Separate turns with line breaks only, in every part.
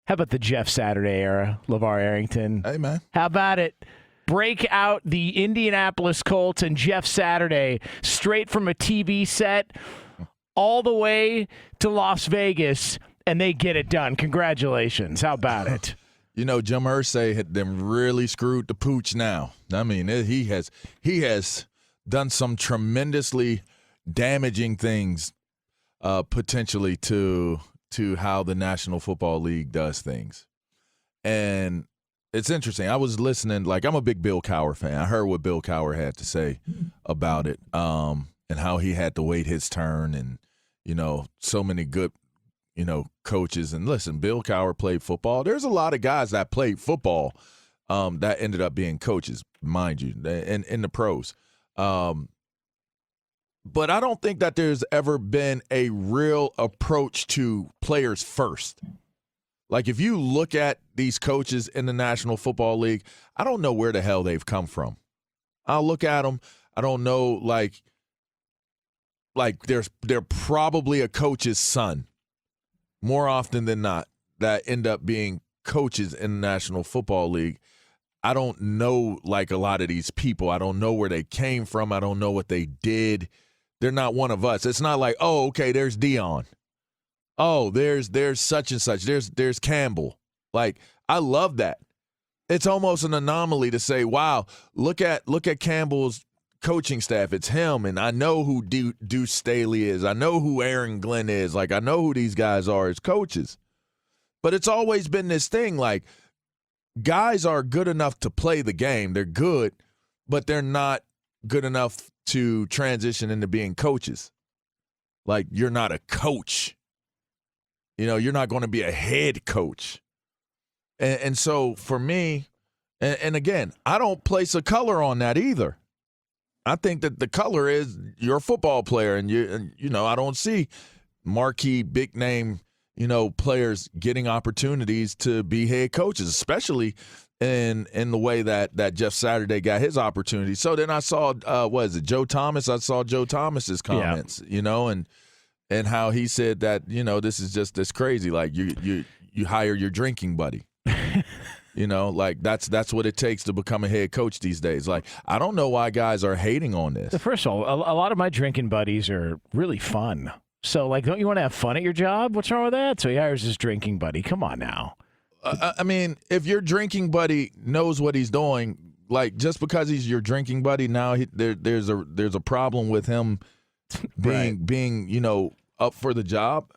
How about the Jeff Saturday era, LaVar Arrington?
Hey, man.
How about it? Break out the Indianapolis Colts and Jeff Saturday straight from a TV set all the way to Las Vegas, and they get it done. Congratulations. How about it?
You know, Jim Irsay had them really screwed the pooch now. I mean, he has done some tremendously damaging things potentially to how the National Football League does things. And it's interesting. I was listening, like, I'm a big Bill Cowher fan. I heard what Bill Cowher had to say about it, and how he had to wait his turn, and, you know, so many good, you know, coaches. And listen, Bill Cowher played football. There's a lot of guys that played football that ended up being coaches, mind you, in the pros. But I don't think that there's ever been a real approach to players first. Like, if you look at these coaches in the National Football League, I don't know where the hell they've come from. I'll look at them. I don't know, like they're probably a coach's son more often than not that end up being coaches in the National Football League. I don't know, like, a lot of these people. I don't know where they came from. I don't know what they did. They're not one of us. It's not like, oh, okay, there's Dion. Oh, there's such and such. There's Campbell. Like, I love that. It's almost an anomaly to say, wow, look at Campbell's coaching staff. It's him, and I know who Deuce Staley is. I know who Aaron Glenn is. Like, I know who these guys are as coaches. But it's always been this thing, like, guys are good enough to play the game. They're good, but they're not good enough to transition into being coaches. Like, you're not a coach. You know, you're not going to be a head coach. And so for me, and again, I don't place a color on that either. I think that the color is you're a football player, and you know, I don't see marquee big name, you know, players getting opportunities to be head coaches, especially in the way that Jeff Saturday got his opportunity. So then I saw Joe Thomas? I saw Joe Thomas's comments, you know, and how he said that, you know, this is just this crazy. Like, you hire your drinking buddy. You know, like, that's what it takes to become a head coach these days. Like, I don't know why guys are hating on this.
First of all, a lot of my drinking buddies are really fun. So, like, don't you want to have fun at your job? What's wrong with that? So he hires his drinking buddy. Come on now.
I mean, if your drinking buddy knows what he's doing, like, just because he's your drinking buddy, now there's a problem with him being you know, up for the job,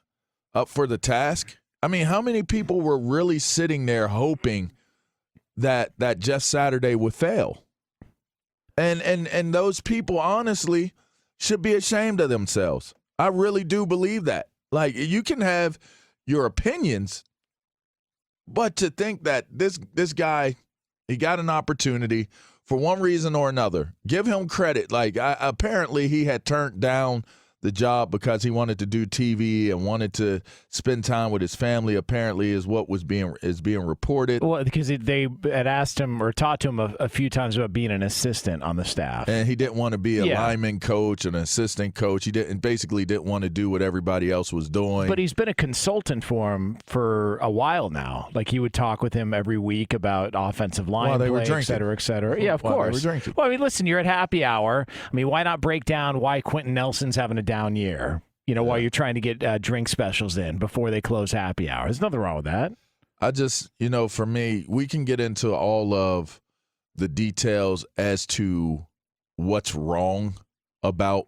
up for the task. I mean, how many people were really sitting there hoping that Jeff Saturday would fail? And those people, honestly, should be ashamed of themselves. I really do believe that. Like, you can have your opinions, but to think that this guy, he got an opportunity for one reason or another, give him credit. Like, apparently he had turned down the job because he wanted to do TV and wanted to spend time with his family, apparently, is what is being reported.
Well, because they had asked him or talked to him a few times about being an assistant on the staff.
And he didn't want to be a lineman coach, an assistant coach. He basically didn't want to do what everybody else was doing.
But he's been a consultant for him for a while now. Like, he would talk with him every week about offensive line play, et cetera, et cetera. Yeah, of course. Well, I mean, listen, you're at happy hour. I mean, why not break down why Quentin Nelson's having a down year, you know, while you're trying to get drink specials in before they close happy hour? There's nothing wrong with that.
I just, you know, for me, we can get into all of the details as to what's wrong about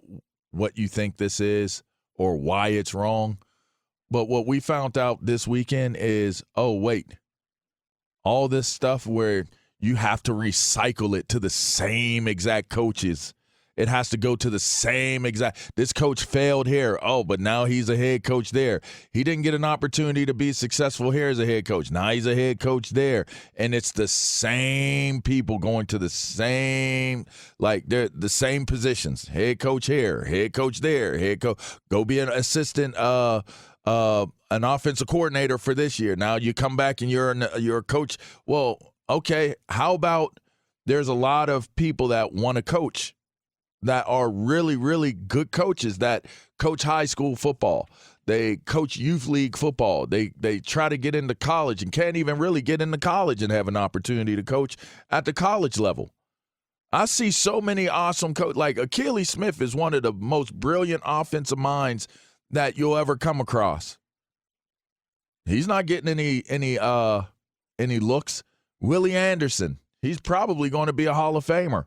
what you think this is or why it's wrong. But what we found out this weekend is, oh, wait, all this stuff where you have to recycle it to the same exact coaches. It has to go to the same exact. This coach failed here. Oh, but now he's a head coach there. He didn't get an opportunity to be successful here as a head coach. Now he's a head coach there. And it's the same people going to the same, like, they're the same positions. Head coach here, head coach there, head coach. Go be an assistant, an offensive coordinator for this year. Now you come back and you're a coach. Well, okay, how about there's a lot of people that want to coach, that are really, really good coaches that coach high school football, They coach youth league football. They try to get into college and can't even really get into college and have an opportunity to coach at the college level. I see so many awesome coaches. Like Achilles Smith is one of the most brilliant offensive minds that you'll ever come across. He's not getting any looks. Willie Anderson, he's probably going to be a Hall of Famer.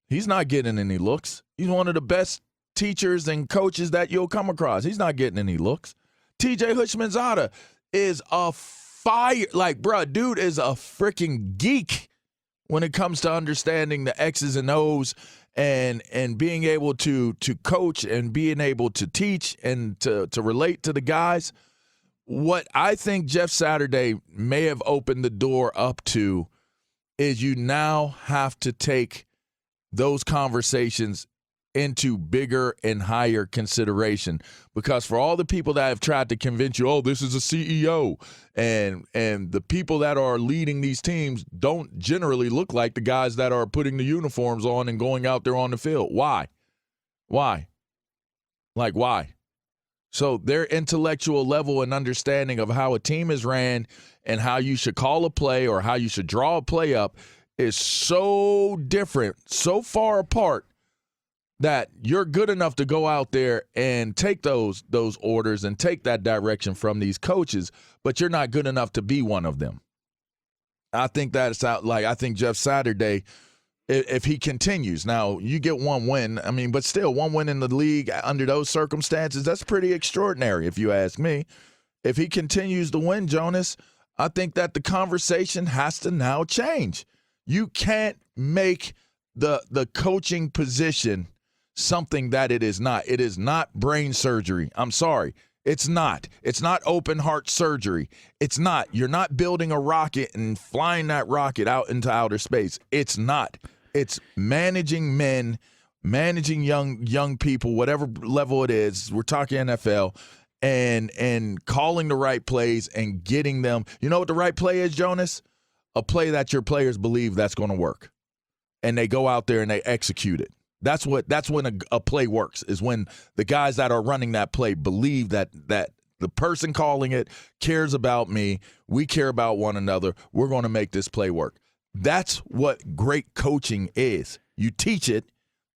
He's not getting any looks. He's one of the best teachers and coaches that you'll come across. He's not getting any looks. TJ Houshmandzadeh is a fire. Like, bro, dude is a freaking geek when it comes to understanding the X's and O's and being able to coach and being able to teach and to relate to the guys. What I think Jeff Saturday may have opened the door up to is you now have to take those conversations into bigger and higher consideration, because for all the people that have tried to convince you, oh, this is a CEO, and the people that are leading these teams don't generally look like the guys that are putting the uniforms on and going out there on the field. Why? Like, why? So their intellectual level and understanding of how a team is ran and how you should call a play or how you should draw a play up is so different, so far apart, that you're good enough to go out there and take those orders and take that direction from these coaches, but you're not good enough to be one of them. I think that's out. Like, I think Jeff Saturday, if he continues, now you get one win, I mean, but still one win in the league under those circumstances, that's pretty extraordinary if you ask me. If he continues to win, Jonas, I think that the conversation has to now change. You can't make the coaching position something that it is not. It is not brain surgery. I'm sorry. It's not. It's not open heart surgery. It's not. You're not building a rocket and flying that rocket out into outer space. It's not. It's managing men, managing young people, whatever level it is. We're talking NFL, and calling the right plays and getting them. You know what the right play is, Jonas? A play that your players believe that's going to work, and they go out there and they execute it. That's when a play works, is when the guys that are running that play believe that the person calling it cares about me. We care about one another. We're going to make this play work. That's what great coaching is. You teach it,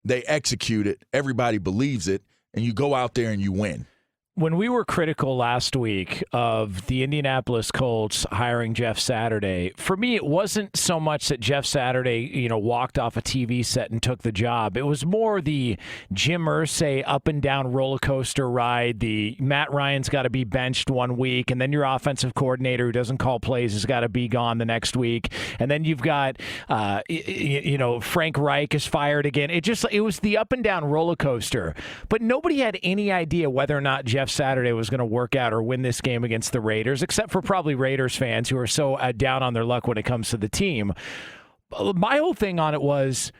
they execute it, everybody believes it, and you go out there and you win.
When we were critical last week of the Indianapolis Colts hiring Jeff Saturday, for me, it wasn't so much that Jeff Saturday, walked off a TV set and took the job. It was more the Jim Irsay up and down roller coaster ride. The Matt Ryan's got to be benched one week, and then your offensive coordinator who doesn't call plays has got to be gone the next week, and then you've got, Frank Reich is fired again. It was the up and down roller coaster, but nobody had any idea whether or not Jeff Saturday was going to work out or win this game against the Raiders, except for probably Raiders fans who are so down on their luck when it comes to the team. My whole thing on it was,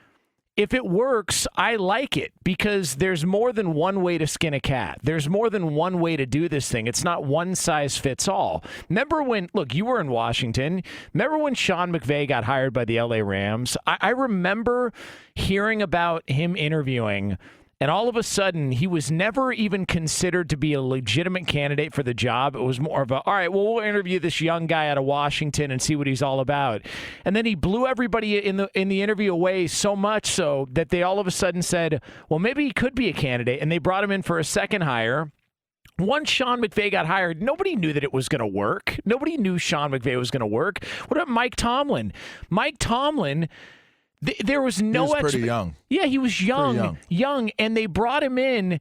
if it works, I like it, because there's more than one way to skin a cat. There's more than one way to do this thing. It's not one size fits all. Remember when, look, you were in Washington. Remember when Sean McVay got hired by the LA Rams? I remember hearing about him interviewing, and all of a sudden, he was never even considered to be a legitimate candidate for the job. It was more of a, all right, well, we'll interview this young guy out of Washington and see what he's all about. And then he blew everybody in the interview away so much so that they all of a sudden said, well, maybe he could be a candidate. And they brought him in for a second hire. Once Sean McVay got hired, nobody knew that it was going to work. Nobody knew Sean McVay was going to work. What about Mike Tomlin? Mike Tomlin... There was no.
He was pretty young.
Yeah, he was young, and they brought him in.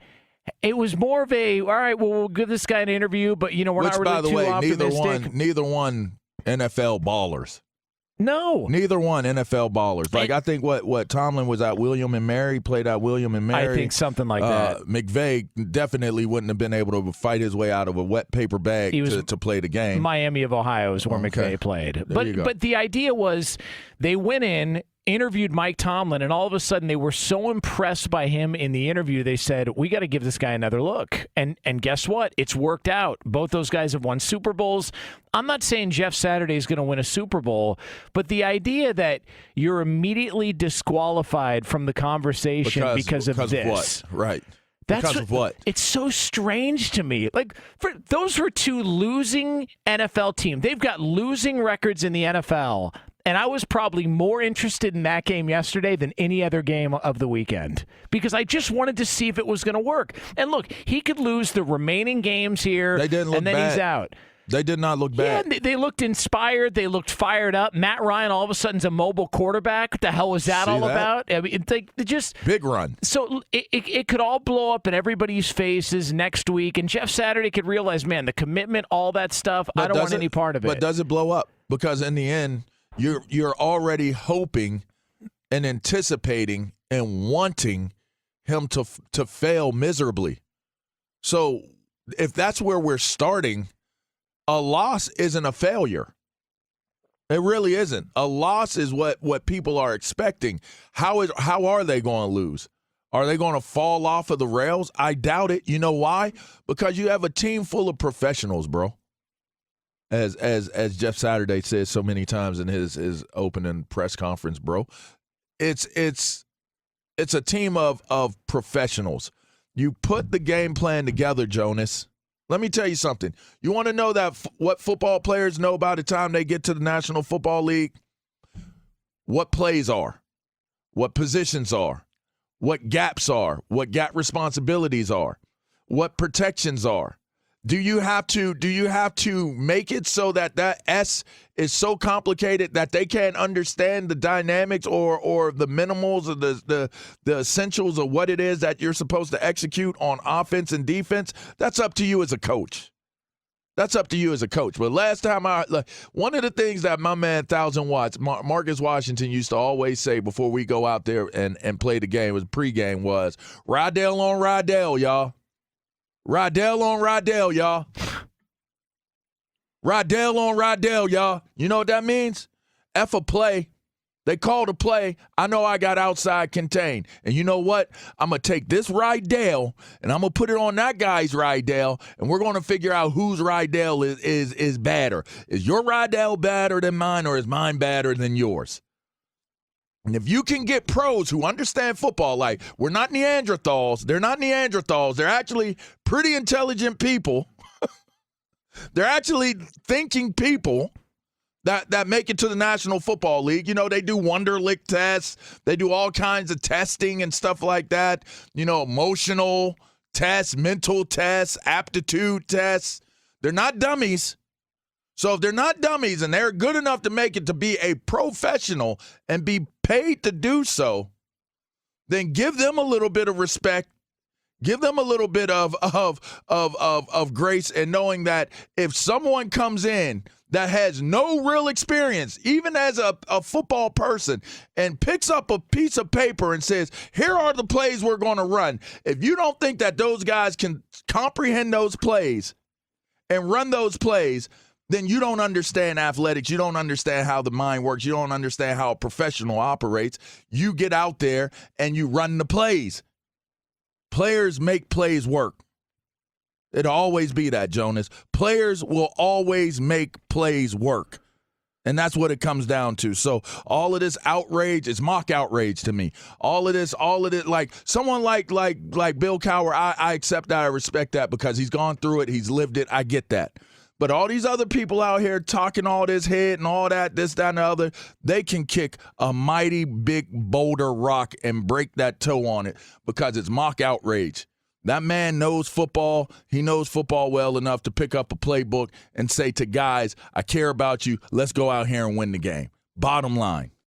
It was more of a, all right, well, we'll give this guy an interview, but we're not really too optimistic.
Neither one NFL ballers.
No.
Neither one NFL ballers. Like, I think what Tomlin was at William and Mary, played at William and Mary.
I think something like that.
McVay definitely wouldn't have been able to fight his way out of a wet paper bag to play the game.
Miami of Ohio is where McVay played. But the idea was they went in, interviewed Mike Tomlin, and all of a sudden they were so impressed by him in the interview, they said, we got to give this guy another look. And guess what? It's worked out. Both those guys have won Super Bowls. I'm not saying Jeff Saturday is going to win a Super Bowl, but the idea that you're immediately disqualified from the conversation because of this.
What? Right. Because of what?
It's so strange to me. Like, those were two losing NFL teams. They've got losing records in the NFL, and I was probably more interested in that game yesterday than any other game of the weekend because I just wanted to see if it was going to work. And look, he could lose the remaining games here,
and then
bad. He's out.
They did not look bad.
Yeah, they looked inspired. They looked fired up. Matt Ryan all of a sudden's a mobile quarterback. What the hell was that about? I mean, it's just
big run.
So it could all blow up in everybody's faces next week, and Jeff Saturday could realize, man, the commitment, all that stuff. I don't want any part of it.
But does it blow up? Because in the end, you're already hoping and anticipating and wanting him to fail miserably. So if that's where we're starting. A loss isn't a failure. It really isn't. A loss is what people are expecting. How are they going to lose? Are they going to fall off of the rails? I doubt it. You know why? Because you have a team full of professionals, bro. As Jeff Saturday said so many times in his opening press conference, bro. It's a team of professionals. You put the game plan together, Jonas. Let me tell you something. You want to know that what football players know by the time they get to the National Football League? What plays are, what positions are, what gaps are, what gap responsibilities are, what protections are. Do you have to make it so that S is so complicated that they can't understand the dynamics or the minimals or the essentials of what it is that you're supposed to execute on offense and defense? That's up to you as a coach. That's up to you as a coach. But last time one of the things that my man 1000 Watts, Marcus Washington, used to always say before we go out there and play the game, was pregame, was Rydell on Rydell, y'all. Rydell on Rydell, y'all. Rydell on Rydell, y'all. You know what that means? F a play. They called a play. I know I got outside contained. And you know what? I'm going to take this Rydell, and I'm going to put it on that guy's Rydell, and we're going to figure out whose Rydell is badder. Is your Rydell badder than mine, or is mine badder than yours? And if you can get pros who understand football, like we're not Neanderthals. They're not Neanderthals. They're actually pretty intelligent people. They're actually thinking people that make it to the National Football League. You know, they do Wonderlic tests. They do all kinds of testing and stuff like that. You know, emotional tests, mental tests, aptitude tests. They're not dummies. So if they're not dummies and they're good enough to make it to be a professional and be paid to do so, then give them a little bit of respect. Give them a little bit of grace, and knowing that if someone comes in that has no real experience, even as a football person, and picks up a piece of paper and says, here are the plays we're going to run, if you don't think that those guys can comprehend those plays and run those plays, then you don't understand athletics. You don't understand how the mind works. You don't understand how a professional operates. You get out there and you run the plays. Players make plays work. It'll always be that, Jonas. Players will always make plays work. And that's what it comes down to. So all of this outrage is mock outrage to me. All of this, like someone like Bill Cowher, I accept that, I respect that because he's gone through it, he's lived it, I get that. But all these other people out here talking all this head and all that, this, that, and the other, they can kick a mighty big boulder rock and break that toe on it because it's mock outrage. That man knows football. He knows football well enough to pick up a playbook and say to guys, I care about you. Let's go out here and win the game. Bottom line.